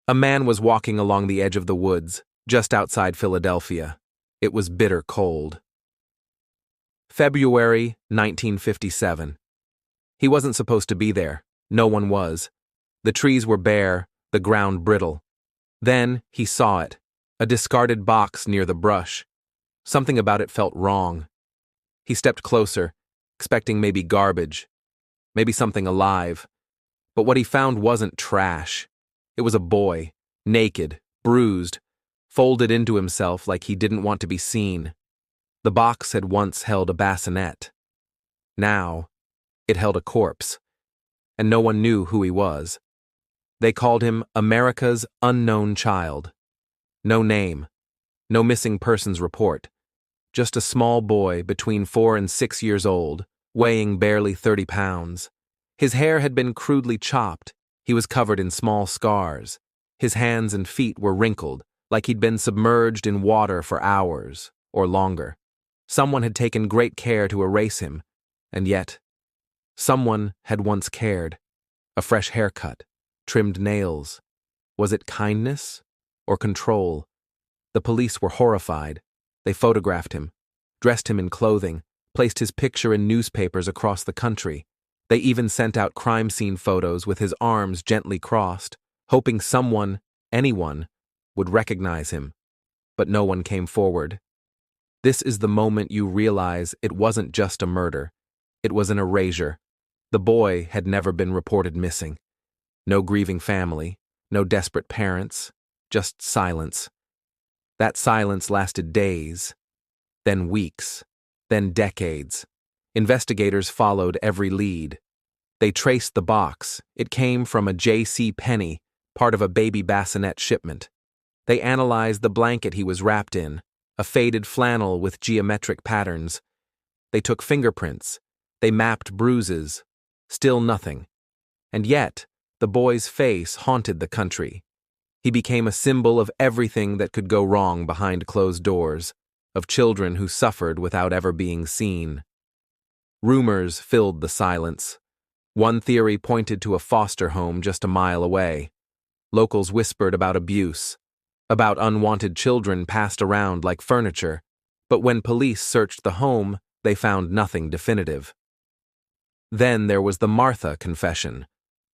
A man was walking along the edge of the woods, just outside Philadelphia. It was bitter cold. February 1957. He wasn't supposed to be there. No one was. The trees were bare, the ground brittle. Then he saw it, a discarded box near the brush. Something about it felt wrong. He stepped closer, expecting maybe garbage, maybe something alive. But what he found wasn't trash. It was a boy, naked, bruised, folded into himself like he didn't want to be seen. The box had once held a bassinet. Now, it held a corpse, and no one knew who he was. They called him America's unknown child. No name, no missing persons report. Just a small boy between 4 and 6 years old, weighing barely 30 pounds. His hair had been crudely chopped. He was covered in small scars. His hands and feet were wrinkled, like he'd been submerged in water for hours or longer. Someone had taken great care to erase him, and yet, someone had once cared. A fresh haircut, trimmed nails. Was it kindness or control? The police were horrified. They photographed him, dressed him in clothing, placed his picture in newspapers across the country. They even sent out crime scene photos with his arms gently crossed, hoping someone, anyone, would recognize him. But no one came forward. This is the moment you realize it wasn't just a murder. It was an erasure. The boy had never been reported missing. No grieving family, no desperate parents, just silence. That silence lasted days, then weeks, then decades. Investigators followed every lead. They traced the box. It came from a J.C. Penney, part of a baby bassinet shipment. They analyzed the blanket he was wrapped in, a faded flannel with geometric patterns. They took fingerprints. They mapped bruises. Still nothing. And yet, the boy's face haunted the country. He became a symbol of everything that could go wrong behind closed doors, of children who suffered without ever being seen. Rumors filled the silence. One theory pointed to a foster home just a mile away. Locals whispered about abuse, about unwanted children passed around like furniture, but when police searched the home, they found nothing definitive. Then there was the Martha confession.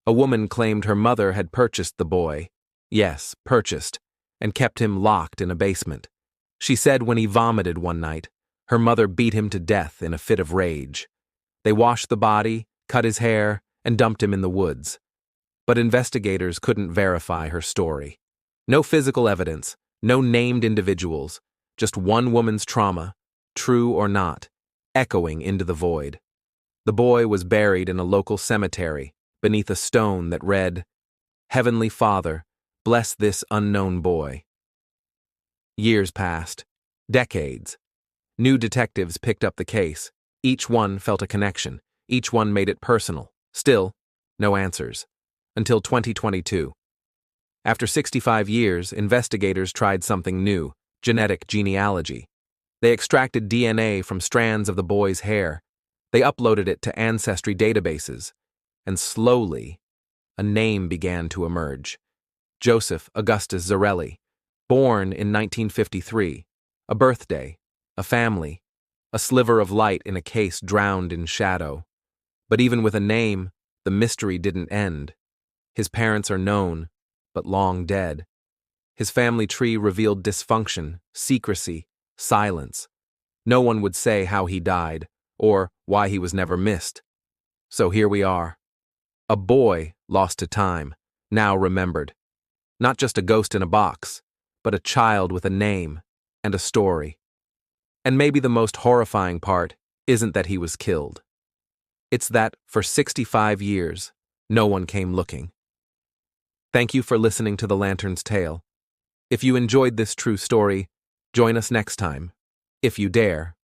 A woman claimed her mother had purchased the boy. Yes, purchased, and kept him locked in a basement. She said when he vomited one night, her mother beat him to death in a fit of rage. They washed the body, cut his hair, and dumped him in the woods. But investigators couldn't verify her story. No physical evidence, no named individuals, just one woman's trauma, true or not, echoing into the void. The boy was buried in a local cemetery, beneath a stone that read, "Heavenly Father, bless this unknown boy." Years passed. Decades. New detectives picked up the case. Each one felt a connection. Each one made it personal. Still, no answers. Until 2022. After 65 years, investigators tried something new, genetic genealogy. They extracted DNA from strands of the boy's hair. They uploaded it to ancestry databases. And slowly, a name began to emerge. Joseph Augustus Zarelli, born in 1953. A birthday, a family, a sliver of light in a case drowned in shadow. But even with a name, the mystery didn't end. His parents are known, but long dead. His family tree revealed dysfunction, secrecy, silence. No one would say how he died, or why he was never missed. So here we are. A boy lost to time, now remembered. Not just a ghost in a box, but a child with a name and a story. And maybe the most horrifying part isn't that he was killed. It's that, for 65 years, no one came looking. Thank you for listening to The Lantern's Tale. If you enjoyed this true story, join us next time, if you dare.